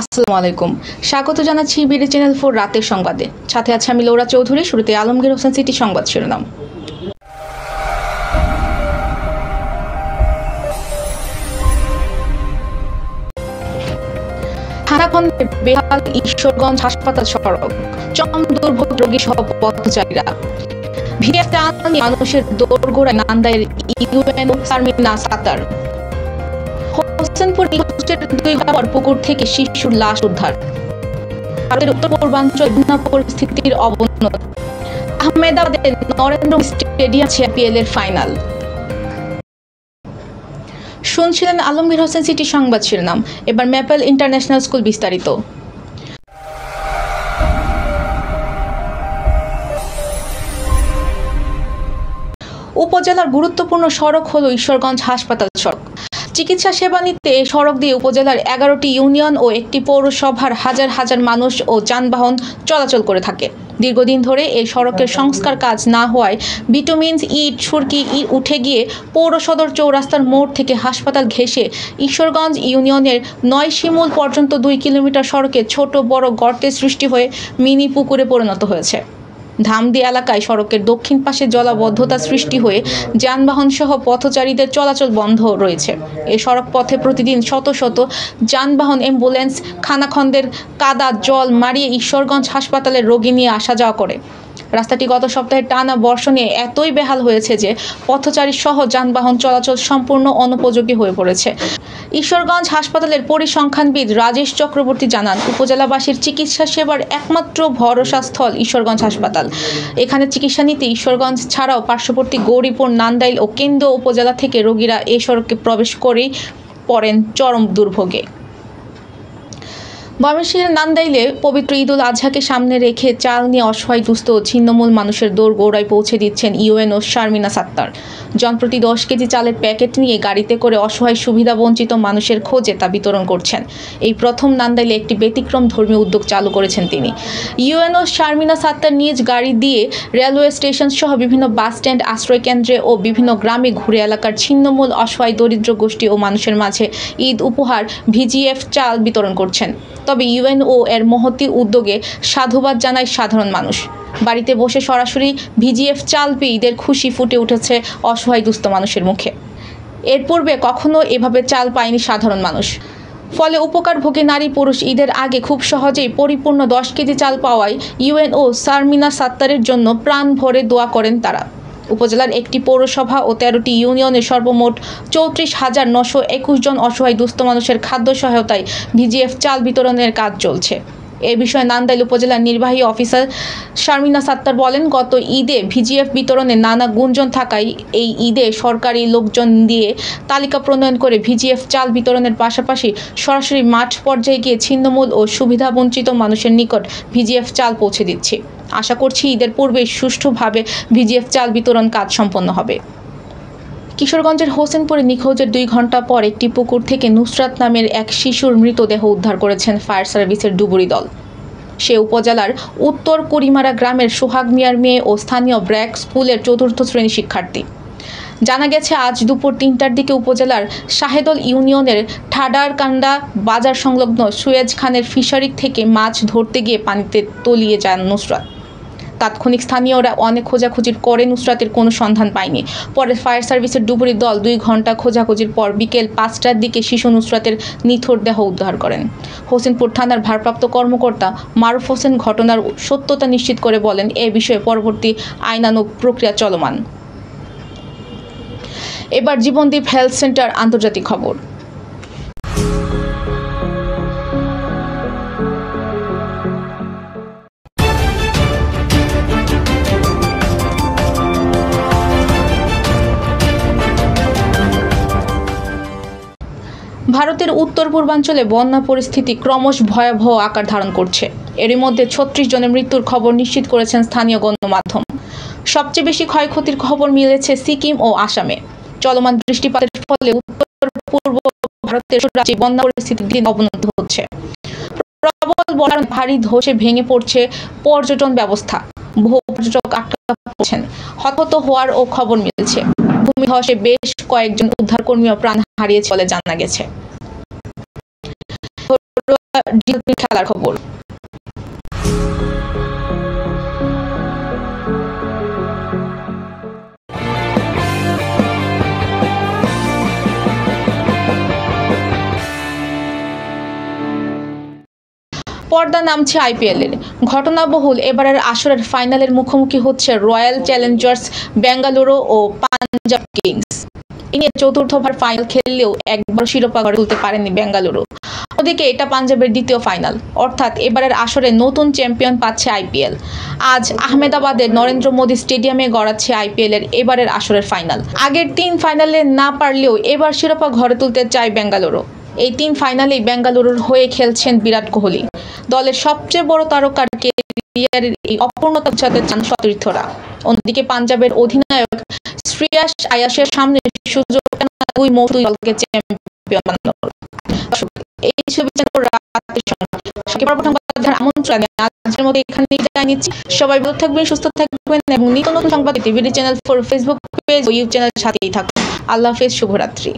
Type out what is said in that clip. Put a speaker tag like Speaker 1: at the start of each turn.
Speaker 1: আসসালামু আলাইকুম। স্বাগত জানাচ্ছি বিডি চ্যানেল 4 রাতের সংবাদে। সাথে আছে আমি লৌরা চৌধুরী। শুরুতে আলমগীর হোসেন সিটি সংবাদ শিরোনাম। থানাখন্দে বেহাল ঈশ্বরগঞ্জ হাসপাতাল সড়ক, চরম দুর্ভোগ রোগী সহ পথচারীরা। ভিড়ে মানুষের দোরগোড়ায় নান্দাইয়ের ইউএনও শারমিনা সাত্তার। হোসেনপুর নিখোঁজের 2 ঘন্টা পর পুকুর থেকে শিশুর লাশ উদ্ধার। ভারতের উত্তর পূর্বাঞ্চল বন্যা পরিস্থিতির অবনতি। আহমেদাবাদের নরেন্দ্র স্টেডিয়াম আইপিএল এর ফাইনাল। শুনছিলেন আলমগীর হোসেন সিটি সংবাদ শিরোনাম। এবার ম্যাপেল ইন্টারন্যাশনাল স্কুল বিস্তারিত। উপজেলার গুরুত্বপূর্ণ সড়ক হল ঈশ্বরগঞ্জ হাসপাতাল সড়ক। চিকিৎসা সেবা নিতে এই সড়ক দিয়ে উপজেলার 11টি ইউনিয়ন ও একটি পৌরসভার হাজার হাজার মানুষ ও যানবাহন চলাচল করে থাকে। দীর্ঘদিন ধরে এই সড়কের সংস্কার কাজ না হওয়ায় বিটুমিনস ইট সুরকি উঠে গিয়ে পৌর সদর চৌরাস্তার মোড় থেকে হাসপাতাল ঘেঁষে ঈশ্বরগঞ্জ ইউনিয়নের 9 শিমুল পর্যন্ত 2 কিলোমিটার সড়কে ছোট বড় গর্তের সৃষ্টি হয়ে মিনি পুকুরে পরিণত হয়েছে। ধামদি এলাকায় সড়কের দক্ষিণ পাশে জলাবদ্ধতা সৃষ্টি হয়ে যানবাহন সহ পথচারীদের চলাচল বন্ধ রয়েছে। এই সড়ক পথে প্রতিদিন শত শত যানবাহন, অ্যাম্বুলেন্স খানাখন্দের কাদা জল মারিয়ে ঈশ্বরগঞ্জ হাসপাতালের রোগী নিয়ে আসা যাওয়া করে। রাস্তাটি গত সপ্তাহে টানা বর্ষণে এতই বেহাল হয়েছে যে পথচারী সহ যানবাহন চলাচল সম্পূর্ণ অনুপযোগী হয়ে পড়েছে। ঈশ্বরগঞ্জ হাসপাতালের পরিসংখ্যানবিদ রাজেশ চক্রবর্তী জানান, উপজেলাবাসীর চিকিৎসা সেবার একমাত্র ভরসাস্থল ঈশ্বরগঞ্জ হাসপাতাল। এখানে চিকিৎসা নিতে ঈশ্বরগঞ্জ ছাড়াও পার্শ্ববর্তী গৌরীপুর, নান্দাইল ও কেন্দ্র উপজেলা থেকে রোগীরা এই সড়কে প্রবেশ করেই পড়েন চরম দুর্ভোগে। ময়মনসিংহের নান্দাইলে পবিত্র ঈদুল আজহাকে সামনে রেখে চাল নিয়ে অসহায় দুস্থ ও ছিন্নমূল মানুষের দোরগোড়ায় পৌঁছে দিচ্ছেন ইউএনও শারমিনা সাত্তার। জনপ্রতি 10 কেজি চালের প্যাকেট নিয়ে গাড়িতে করে অসহায় সুবিধাবঞ্চিত মানুষের খোঁজে তা বিতরণ করছেন। এই প্রথম নান্দাইলে একটি ব্যতিক্রম ধর্মীয় উদ্যোগ চালু করেছেন তিনি। ইউএনও শারমিনা সাত্তার নিজ গাড়ি দিয়ে রেলওয়ে স্টেশন সহ বিভিন্ন বাস স্ট্যান্ড, আশ্রয় কেন্দ্রে ও বিভিন্ন গ্রামে ঘুরে এলাকার ছিন্নমূল অসহায় দরিদ্র গোষ্ঠী ও মানুষের মাঝে ঈদ উপহার ভিজিএফ চাল বিতরণ করছেন। তবে ইউএনও এর মহতি উদ্যোগে সাধুবাদ জানায় সাধারণ মানুষ। বাড়িতে বসে সরাসরি ভিজিএফ চাল পেয়ে ঈদের খুশি ফুটে উঠেছে অসহায় দুস্থ মানুষের মুখে। এর পূর্বে কখনো এভাবে চাল পায়নি সাধারণ মানুষ। ফলে উপকারভোগী নারী পুরুষ ঈদের আগে খুব সহজেই পরিপূর্ণ 10 কেজি চাল পাওয়ায় ইউএনও শারমিনা সাত্তারের জন্য প্রাণ ভরে দোয়া করেন তারা। উপজেলার একটি পৌরসভা ও 13টি ইউনিয়নের সর্বমোট 34,921 জন অসহায় দুস্থ মানুষের খাদ্য সহায়তায় ভিজিএফ চাল বিতরণের কাজ চলছে। এ বিষয়ে নান্দাইল উপজেলার নির্বাহী অফিসার শারমিনা সাত্তার বলেন, গত ঈদে ভিজিএফ বিতরণে নানা গুঞ্জন থাকায় এই ঈদে সরকারি লোকজন দিয়ে তালিকা প্রণয়ন করে ভিজিএফ চাল বিতরণের পাশাপাশি সরাসরি মাঠ পর্যায়ে গিয়ে ছিন্নমূল ও সুবিধাবঞ্চিত মানুষের নিকট ভিজিএফ চাল পৌঁছে দিচ্ছে। আশা করছি ঈদের পূর্বেই সুষ্ঠুভাবে ভিজিএফ চাল বিতরণ কাজ সম্পন্ন হবে। কিশোরগঞ্জের হোসেনপুরে নিখোঁজের 2 ঘন্টা পর একটি পুকুর থেকে নুসরাত নামের এক শিশুর মৃতদেহ উদ্ধার করেছেন ফায়ার সার্ভিসের ডুবুরি দল। সে উপজেলার উত্তর কুড়িমারা গ্রামের সোহাগ মিয়ার মেয়ে ও স্থানীয় ব্র্যাক স্কুলের 4র্থ শ্রেণী শিক্ষার্থী। জানা গেছে, আজ দুপুর 3টার দিকে উপজেলার শাহেদল ইউনিয়নের ঠাডারকান্দা বাজার সংলগ্ন সুয়েজ খানের ফিশারি থেকে মাছ ধরতে গিয়ে পানিতে তলিয়ে যান নুসরাত। তাৎক্ষণিক স্থানীয়রা অনেক খোঁজাখুঁজির করে নুসরাতের কোনো সন্ধান পায়নি। পরে ফায়ার সার্ভিসের ডুবুরি দল 2 ঘন্টা খোঁজাখুঁজির পর বিকেল 5টার দিকে শিশু নুসরাতের নিথর দেহ উদ্ধার করেন। হোসেনপুর থানার ভারপ্রাপ্ত কর্মকর্তা মারুফ হোসেন ঘটনার সত্যতা নিশ্চিত করে বলেন, এ বিষয়ে পরবর্তী আইনানুগ প্রক্রিয়া চলমান। এবার জীবনদীপ হেলথ সেন্টার আন্তর্জাতিক খবর। ভারতের উত্তর পূর্বাঞ্চলে বন্যা পরিস্থিতি ক্রমশ ভয়াবহ আকার ধারণ করছে। এরই মধ্যে 36 জনের মৃত্যুর খবর নিশ্চিত করেছেন স্থানীয় গণমাধ্যম। সবচেয়ে বেশি ক্ষয়ক্ষতির খবর মিলেছে সিকিম ও আসামে। চলমান বৃষ্টিপাতের ফলে উত্তর পূর্ব ভারতের রাজ্যে বন্যা পরিস্থিতি দিন অবনতি হচ্ছে। প্রবল বন্যার ভারী ধসে ভেঙে পড়ছে পর্যটন ব্যবস্থা। বহু পর্যটক আটকা পড়ছেন। হতাহত হওয়ার ও খবর মিলছে। ভূমিধসে বেশ কয়েকজন উদ্ধারকর্মীও প্রাণ হারিয়েছে বলে জানা গেছে। খেলার খবর। পর্দা নামছে আইপিএল এর। ঘটনাবহুল এবারের আসরের ফাইনালের মুখোমুখি হচ্ছে রয়্যাল চ্যালেঞ্জার্স বেঙ্গালুরু ও পাঞ্জাব কিংস। এ নিয়ে চতুর্থবার ফাইনাল খেললেও একবার শিরোপা গড়ে তুলতে পারেনি বেঙ্গালুরু। ওদিকে এটা পাঞ্জাবের দ্বিতীয় ফাইনাল, অর্থাৎ এবারের আসরে নতুন চ্যাম্পিয়ন পাচ্ছে আইপিএল। আজ আহমেদাবাদের নরেন্দ্র মোদী স্টেডিয়ামে গড়াচ্ছে আইপিএল এর এবারের আসরের ফাইনাল। আগের 3 ফাইনালে না পারলেও এবার শিরোপা ঘরে তুলতে চায় বেঙ্গালুরু। এই 3 ফাইনালেই বেঙ্গালুরুর হয়ে খেলছেন বিরাট কোহলি। দলের সবচেয়ে বড় তারকার ক্যারিয়ারের এই অপূর্ণতা বোঝাতে চান সতীর্থরা। অন্যদিকে পাঞ্জাবের অধিনায়ক শ্রেয়াস আয়াসের সামনে সুযোগ 2 মৌসুম দলকে চ্যাম্পিয়ন বানানোর। এই ছবি রাতের সংবাদ আমন্ত্রণ আজকের মতো এখানেই বিদায় নিচ্ছি। সবাই ভালো থাকবেন, সুস্থ থাকবেন এবং নিত্য নতুন সংবাদ TV channel for Facebook page ও ইউটিউব চ্যানেলের সাথেই থাকুন। আল্লাহ হাফেজ, শুভরাত্রি।